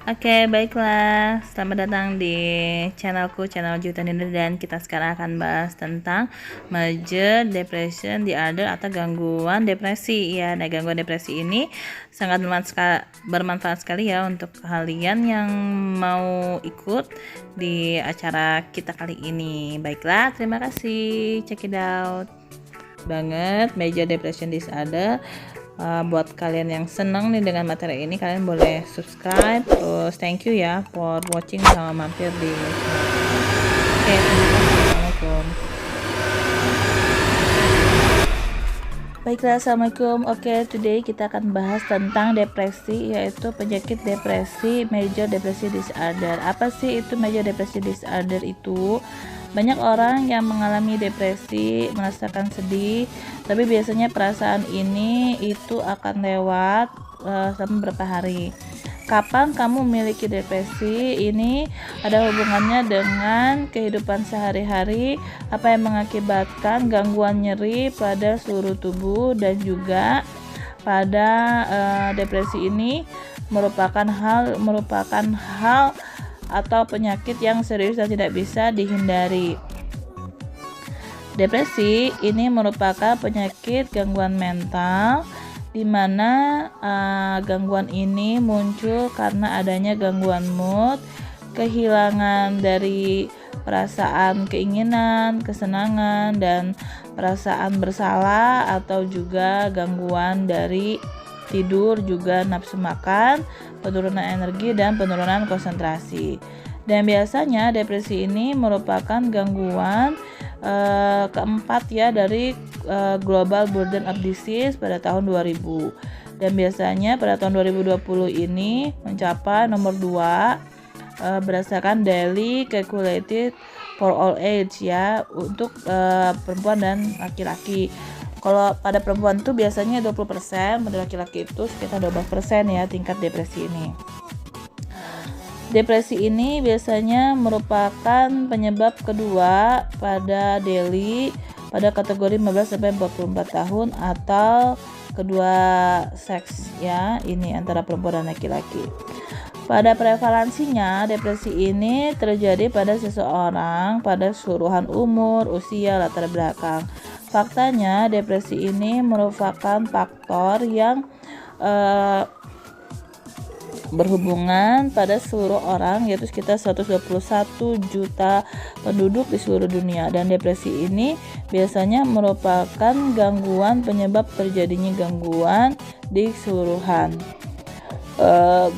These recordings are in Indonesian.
Oke, baiklah. Selamat datang di channelku, channel Juta Dinda, dan kita sekarang akan bahas tentang major depression disorder atau gangguan depresi. Ya, nah gangguan depresi ini sangat bermanfaat sekali ya untuk kalian yang mau ikut di acara kita kali ini. Baiklah, terima kasih. Check it out. Banget major depression disorder. Buat kalian yang senang nih dengan materi ini, kalian boleh subscribe, terus thank you ya for watching sama mampir di oke, assalamualaikum. Baiklah, assalamualaikum. Oke, today kita akan bahas tentang depresi, yaitu penyakit depresi, major depressive disorder. Apa sih itu major depressive disorder itu? Banyak orang yang mengalami depresi, merasakan sedih, tapi biasanya perasaan ini itu akan lewat selama beberapa hari. Kapan kamu memiliki depresi? Ini ada hubungannya dengan kehidupan sehari-hari, apa yang mengakibatkan gangguan nyeri pada seluruh tubuh, dan juga pada depresi ini merupakan hal atau penyakit yang serius dan tidak bisa dihindari. Depresi ini merupakan penyakit gangguan mental di mana gangguan ini muncul karena adanya gangguan mood, kehilangan dari perasaan keinginan, kesenangan, dan perasaan bersalah, atau juga gangguan dari tidur, juga nafsu makan, penurunan energi, dan penurunan konsentrasi. Dan biasanya depresi ini merupakan gangguan keempat ya dari Global Burden of Disease pada tahun 2000. Dan biasanya pada tahun 2020 ini mencapai nomor 2 berdasarkan daily calculated for all age ya, untuk perempuan dan laki-laki. Kalau pada perempuan itu biasanya 20%, pada laki-laki itu sekitar 12% ya tingkat depresi ini. Depresi ini biasanya merupakan penyebab kedua pada Delhi pada kategori 15 sampai 44 tahun atau kedua seks ya, ini antara perempuan dan laki-laki. Pada prevalensinya, depresi ini terjadi pada seseorang pada keseluruhan umur, usia, latar belakang. Faktanya, depresi ini merupakan faktor yang berhubungan pada seluruh orang, yaitu sekitar 121 juta penduduk di seluruh dunia. Dan depresi ini biasanya merupakan gangguan penyebab terjadinya gangguan di keseluruhan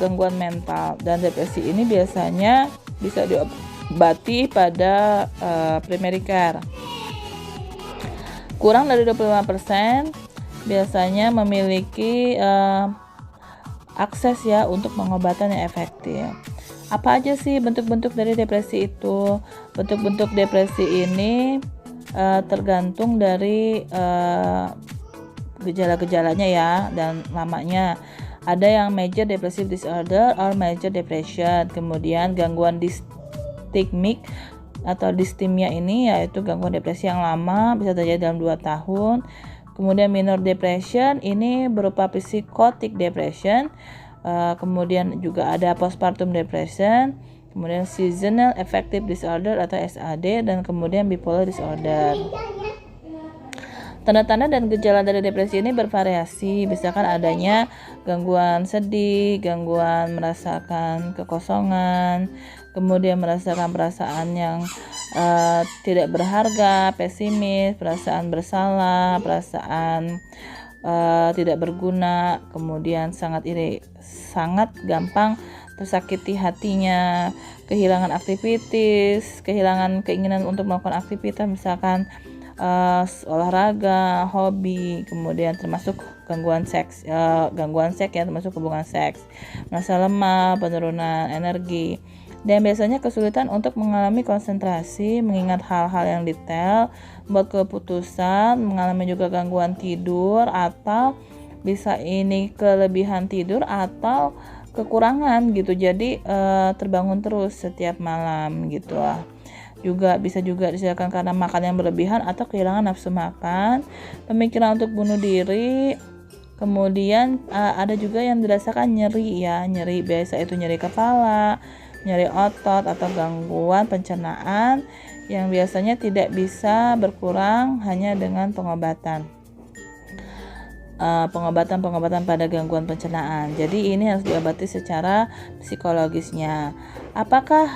gangguan mental. Dan depresi ini biasanya bisa diobati pada primary care. Kurang dari 25% biasanya memiliki akses ya untuk pengobatan yang efektif. Apa aja sih bentuk-bentuk dari depresi itu? Bentuk-bentuk depresi ini tergantung dari gejala-gejalanya ya dan lamanya. Ada yang major depressive disorder or major depression. Kemudian gangguan distimik atau distimia ini yaitu gangguan depresi yang lama, bisa terjadi dalam 2 tahun. Kemudian minor depression ini berupa psychotic depression. Kemudian juga ada postpartum depression. Kemudian seasonal affective disorder atau SAD, dan kemudian bipolar disorder. Tanda-tanda dan gejala dari depresi ini bervariasi, misalkan adanya gangguan sedih, gangguan merasakan kekosongan, kemudian merasakan perasaan yang tidak berharga, pesimis, perasaan bersalah, perasaan tidak berguna, kemudian sangat gampang tersakiti hatinya, kehilangan aktivitas, kehilangan keinginan untuk melakukan aktivitas, misalkan olahraga, hobi, kemudian termasuk gangguan seks ya, termasuk hubungan seks, merasa lemah, penurunan energi, dan biasanya kesulitan untuk mengalami konsentrasi, mengingat hal-hal yang detail, buat keputusan, mengalami juga gangguan tidur, atau bisa ini kelebihan tidur atau kekurangan gitu, jadi terbangun terus setiap malam gitu lah. Bisa juga disebabkan karena makan yang berlebihan atau kehilangan nafsu makan, pemikiran untuk bunuh diri, Kemudian ada juga yang dirasakan nyeri ya, nyeri biasa itu nyeri kepala, nyeri otot atau gangguan pencernaan yang biasanya tidak bisa berkurang hanya dengan pengobatan pada gangguan pencernaan. Jadi ini harus diobati secara psikologisnya. Apakah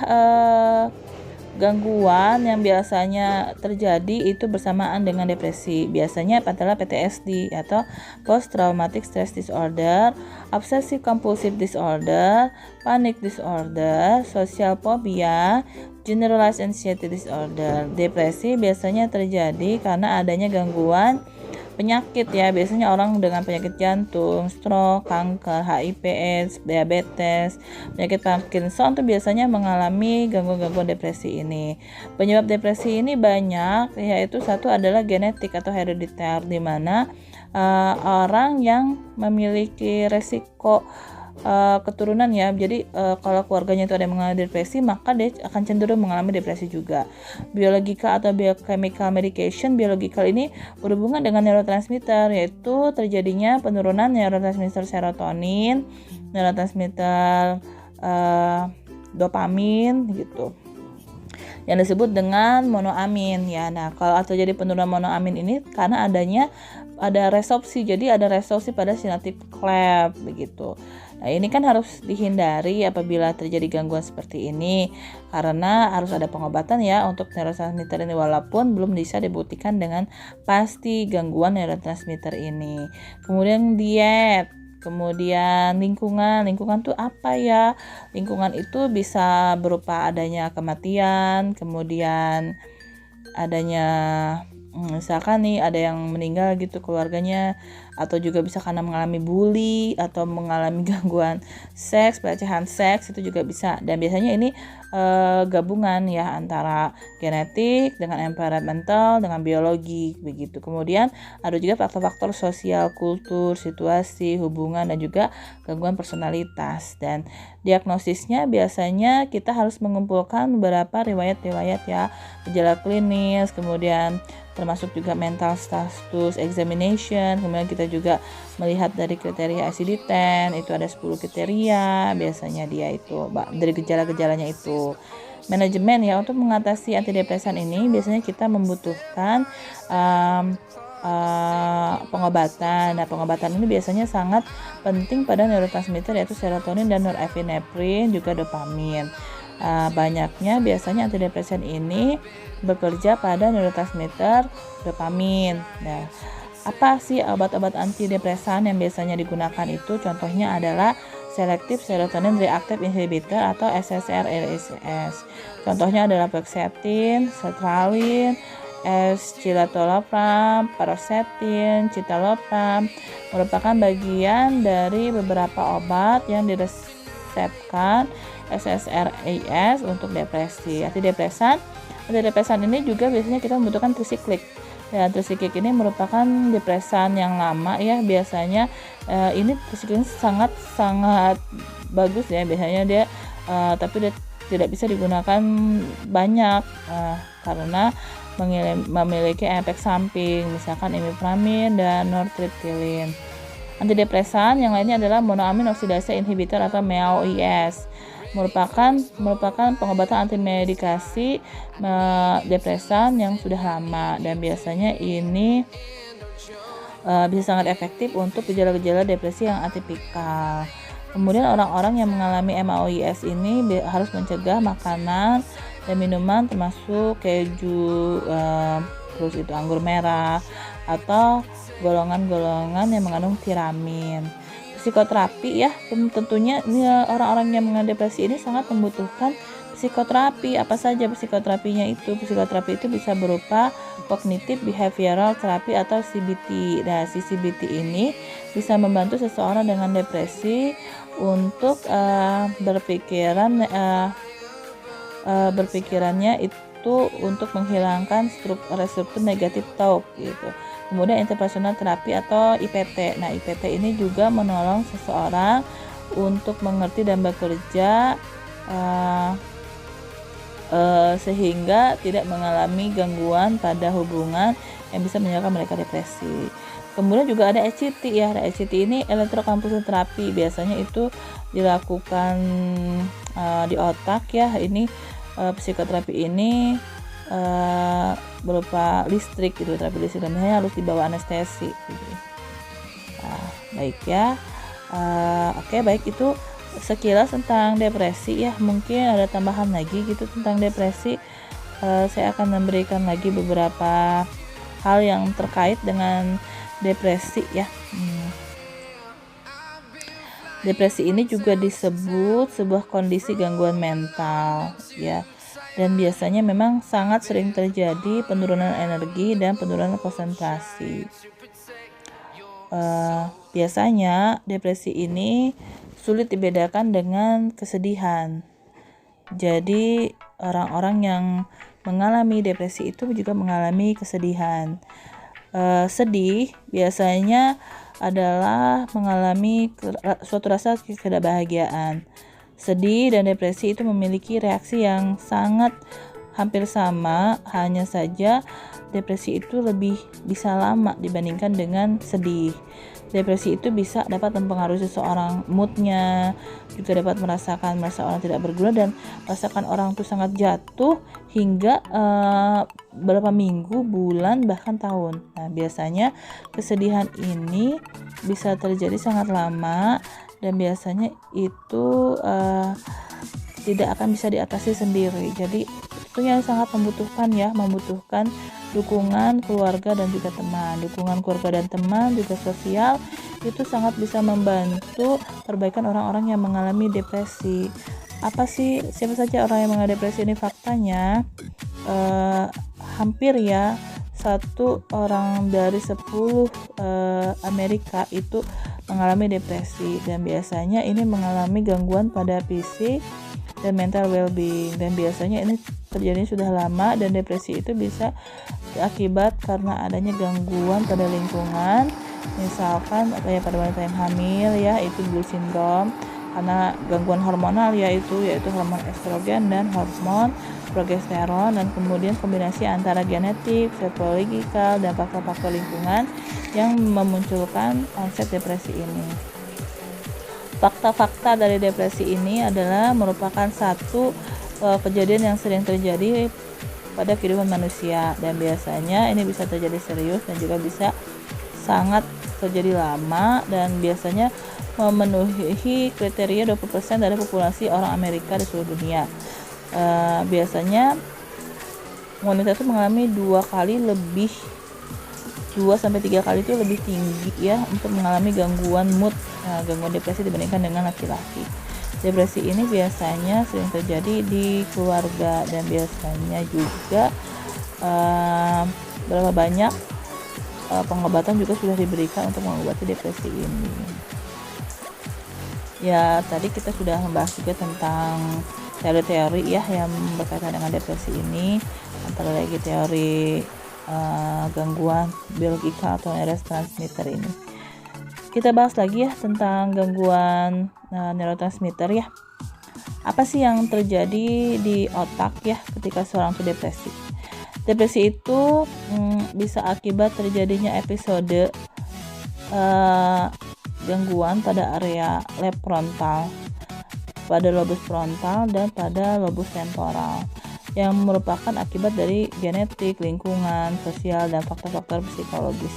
gangguan yang biasanya terjadi itu bersamaan dengan depresi? Biasanya adalah PTSD atau Post Traumatic Stress Disorder, Obsessive Compulsive Disorder, Panic Disorder, Social Phobia, Generalized Anxiety Disorder. Depresi biasanya terjadi karena adanya gangguan penyakit ya, biasanya orang dengan penyakit jantung, stroke, kanker, HIV/AIDS, diabetes, penyakit Parkinson tuh biasanya mengalami gangguan-gangguan depresi ini. Penyebab depresi ini banyak, yaitu satu adalah genetik atau herediter, di mana orang yang memiliki resiko keturunan ya. Jadi kalau keluarganya itu ada yang mengalami depresi, maka dia akan cenderung mengalami depresi juga. Biological atau biochemical medication, biological ini berhubungan dengan neurotransmitter, yaitu terjadinya penurunan neurotransmitter serotonin, neurotransmitter dopamin gitu, yang disebut dengan monoamin ya. Nah, kalau terjadi penurunan monoamin ini karena ada resorpsi, jadi ada resorpsi pada sinaptik cleft begitu. Nah, ini kan harus dihindari apabila terjadi gangguan seperti ini, karena harus ada pengobatan ya untuk neurotransmitter ini, walaupun belum bisa dibuktikan dengan pasti gangguan neurotransmitter ini. Kemudian diet, kemudian lingkungan tuh apa ya? Lingkungan itu bisa berupa adanya kematian, kemudian adanya misalkan nih ada yang meninggal gitu keluarganya, atau juga bisa karena mengalami bully atau mengalami gangguan seks, pelecehan seks, itu juga bisa. Dan biasanya ini gabungan ya antara genetik dengan environmental dengan biologi begitu. Kemudian ada juga faktor-faktor sosial, kultur, situasi, hubungan, dan juga gangguan personalitas. Dan diagnosisnya biasanya kita harus mengumpulkan beberapa riwayat-riwayat ya, gejala klinis, kemudian termasuk juga mental status examination. Kemudian kita juga melihat dari kriteria ICD-10, itu ada 10 kriteria biasanya dia itu dari gejala-gejalanya itu. Manajemen ya, untuk mengatasi antidepresan ini biasanya kita membutuhkan pengobatan. Nah, pengobatan ini biasanya sangat penting pada neurotransmitter yaitu serotonin dan norepinefrin, juga dopamin. Banyaknya biasanya antidepresan ini bekerja pada neurotransmitter dopamin. Nah, apa sih obat-obat antidepresan yang biasanya digunakan itu? Contohnya adalah Selective Serotonin Reuptake Inhibitor atau SSRIs. Contohnya adalah fluoxetine, sertraline, escitalopram, paroxetine, citalopram, merupakan bagian dari beberapa obat yang diresepkan SSRIs untuk depresi. Antidepresan ini juga biasanya kita membutuhkan trisiklik. Ya, trisiklik ini merupakan depresan yang lama ya, biasanya ini trisiklik sangat bagus ya, biasanya dia tapi dia tidak bisa digunakan banyak karena memiliki efek samping, misalkan imipramine dan nortriptyline. Antidepresan yang lainnya adalah monoamin oksidase inhibitor atau MAOIs. merupakan pengobatan antimedikasi depresan yang sudah lama, dan biasanya ini bisa sangat efektif untuk gejala-gejala depresi yang atipikal. Kemudian orang-orang yang mengalami MAOIs ini harus mencegah makanan dan minuman termasuk keju, terus itu anggur merah atau golongan-golongan yang mengandung tiramin. Psikoterapi ya, tentunya ini orang-orang yang mengalami depresi ini sangat membutuhkan psikoterapi. Apa saja psikoterapinya itu? Psikoterapi itu bisa berupa cognitive behavioral therapy atau CBT. Nah, si CBT ini bisa membantu seseorang dengan depresi untuk berpikirannya itu untuk menghilangkan struktur negatif thought gitu. Kemudian interpersonal terapi atau IPT. Nah, IPT ini juga menolong seseorang untuk mengerti dan bekerja sehingga tidak mengalami gangguan pada hubungan yang bisa menyebabkan mereka depresi. Kemudian juga ada ECT ya. ECT ini elektrokonvulsi terapi. Biasanya itu dilakukan di otak ya. Ini psikoterapi ini berupa listrik gitu, terapi listrik, dan harus dibawa anestesi gitu. Nah, baik ya. Oke, baik, itu sekilas tentang depresi ya. Mungkin ada tambahan lagi gitu tentang depresi. Saya akan memberikan lagi beberapa hal yang terkait dengan depresi ya. Depresi ini juga disebut sebuah kondisi gangguan mental ya. Dan biasanya memang sangat sering terjadi penurunan energi dan penurunan konsentrasi. Biasanya depresi ini sulit dibedakan dengan kesedihan. Jadi orang-orang yang mengalami depresi itu juga mengalami kesedihan. Sedih biasanya adalah mengalami suatu rasa ketidakbahagiaan. Sedih dan depresi itu memiliki reaksi yang sangat hampir sama, hanya saja depresi itu lebih bisa lama dibandingkan dengan sedih. Depresi itu dapat mempengaruhi seseorang moodnya, juga dapat merasa orang tidak berguna dan merasakan orang itu sangat jatuh hingga beberapa minggu, bulan, bahkan tahun. Nah, biasanya kesedihan ini bisa terjadi sangat lama dan biasanya itu tidak akan bisa diatasi sendiri. Jadi itu yang sangat membutuhkan dukungan keluarga dan juga teman. Dukungan keluarga dan teman juga sosial itu sangat bisa membantu perbaikan orang-orang yang mengalami depresi. Siapa saja orang yang mengalami depresi ini? Faktanya hampir ya 1 orang dari 10 Amerika itu mengalami depresi, dan biasanya ini mengalami gangguan pada fisik dan mental well-being, dan biasanya ini terjadi sudah lama, dan depresi itu bisa akibat karena adanya gangguan pada lingkungan, misalkan kayak pada wanita yang hamil ya, itu Blue syndrome, karena gangguan hormonal yaitu hormon estrogen dan hormon progesteron, dan kemudian kombinasi antara genetik, psikologikal, dan faktor-faktor lingkungan yang memunculkan onset depresi ini. Fakta-fakta dari depresi ini adalah merupakan satu kejadian yang sering terjadi pada kehidupan manusia, dan biasanya ini bisa terjadi serius dan juga bisa sangat terjadi lama, dan biasanya memenuhi kriteria 20% dari populasi orang Amerika di seluruh dunia. Biasanya wanita itu mengalami 2 sampai 3 kali itu lebih tinggi ya untuk mengalami gangguan mood, gangguan depresi dibandingkan dengan laki-laki. Depresi ini biasanya sering terjadi di keluarga, dan biasanya juga berapa banyak pengobatan juga sudah diberikan untuk mengobati depresi ini. Ya, tadi kita sudah membahas juga tentang teori-teori ya yang berkaitan dengan depresi ini, antara lagi teori gangguan biologikal atau neurotransmitter ini. Kita bahas lagi ya tentang gangguan neurotransmitter ya. Apa sih yang terjadi di otak ya ketika seorang itu depresi? Depresi itu bisa akibat terjadinya episode gangguan pada area lab frontal, pada lobus frontal, dan pada lobus temporal, yang merupakan akibat dari genetik, lingkungan, sosial, dan faktor-faktor psikologis.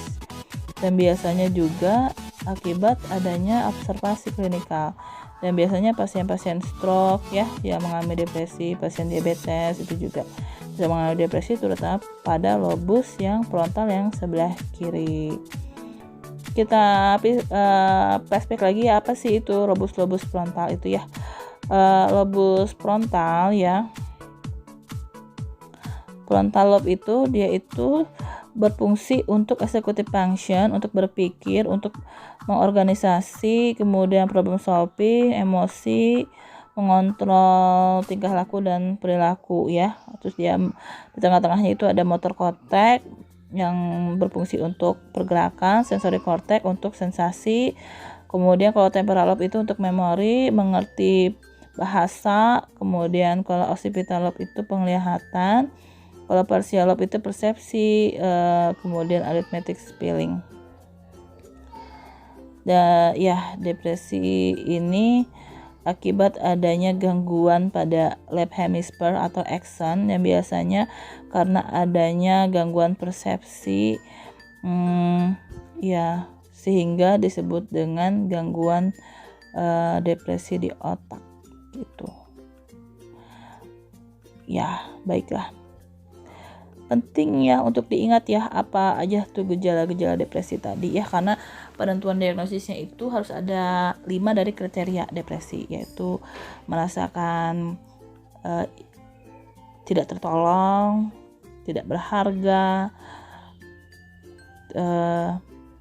Dan biasanya juga akibat adanya observasi klinikal. Dan biasanya pasien-pasien stroke ya yang mengalami depresi, pasien diabetes itu juga bisa mengalami depresi, terutama pada lobus yang frontal yang sebelah kiri. Kita flashback lagi, apa sih itu lobus frontal itu ya? Lobus frontal ya, frontal lobe itu dia itu berfungsi untuk executive function, untuk berpikir, untuk mengorganisasi, kemudian problem solving, emosi, mengontrol tingkah laku dan perilaku ya. Terus dia di tengah-tengahnya itu ada motor cortex yang berfungsi untuk pergerakan, sensory cortex untuk sensasi, kemudian kalau temporal lobe itu untuk memori, mengerti bahasa, kemudian kalau occipital lobe itu penglihatan, kalau partial lobe itu persepsi, kemudian arithmetic spelling. Depresi ini akibat adanya gangguan pada left hemisphere atau axon yang biasanya karena adanya gangguan persepsi, sehingga disebut dengan gangguan depresi di otak gitu. Ya, baiklah. Penting ya untuk diingat ya apa aja tuh gejala-gejala depresi tadi ya, karena penentuan diagnosisnya itu harus ada 5 dari kriteria depresi, yaitu merasakan tidak tertolong, tidak berharga,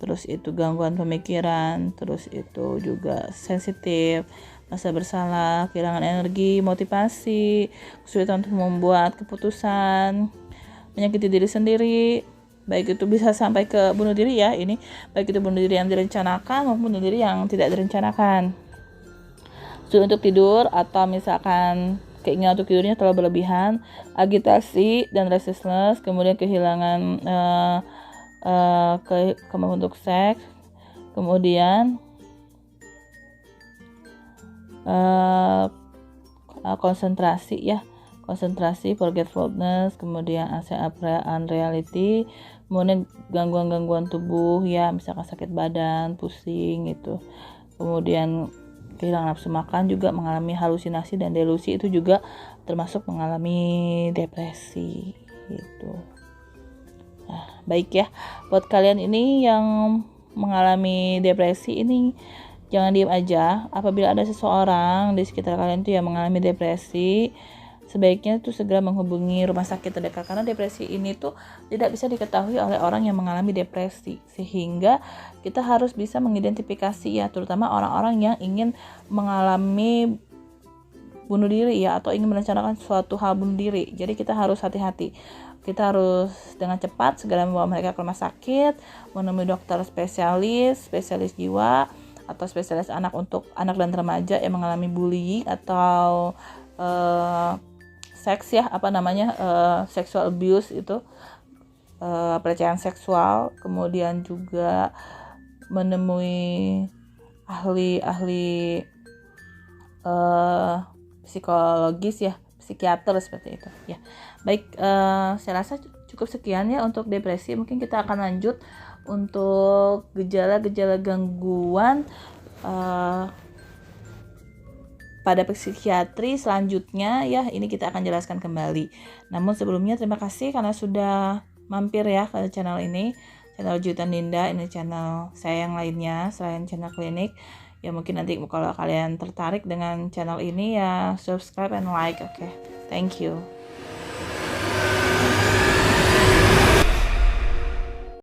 terus itu gangguan pemikiran, terus itu juga sensitif, merasa bersalah, kehilangan energi, motivasi, kesulitan untuk membuat keputusan, menyakiti diri sendiri, baik itu bisa sampai ke bunuh diri ya, ini baik itu bunuh diri yang direncanakan maupun bunuh diri yang tidak direncanakan. Sulit untuk tidur atau misalkan keinginan untuk tidurnya terlalu berlebihan, agitasi dan restlessness, kemudian kehilangan kemampuan untuk seks, kemudian konsentrasi, forgetfulness, kemudian unreality, kemudian gangguan-gangguan tubuh ya, misalkan sakit badan, pusing gitu, kemudian kehilangan nafsu makan, juga mengalami halusinasi dan delusi, itu juga termasuk mengalami depresi gitu. Nah, baik ya, buat kalian ini yang mengalami depresi ini jangan diam aja. Apabila ada seseorang di sekitar kalian tuh yang mengalami depresi, sebaiknya tuh segera menghubungi rumah sakit terdekat, karena depresi ini tuh tidak bisa diketahui oleh orang yang mengalami depresi, sehingga kita harus bisa mengidentifikasi ya, terutama orang-orang yang ingin mengalami bunuh diri ya, atau ingin merencanakan suatu hal bunuh diri. Jadi kita harus hati-hati, kita harus dengan cepat segera membawa mereka ke rumah sakit, menemui dokter spesialis jiwa atau spesialis anak untuk anak dan remaja yang mengalami bullying atau sexual abuse, itu pelecehan seksual, kemudian juga menemui ahli psikologis ya, psikiater seperti itu ya. Baik, saya rasa cukup sekian ya untuk depresi. Mungkin kita akan lanjut untuk gejala-gejala gangguan pada psikiatri selanjutnya ya, ini kita akan jelaskan kembali. Namun sebelumnya terima kasih karena sudah mampir ya ke channel ini, channel Jutan Dinda. Ini channel saya yang lainnya selain channel klinik. Ya mungkin nanti kalau kalian tertarik dengan channel ini ya subscribe and like. Oke. Thank you.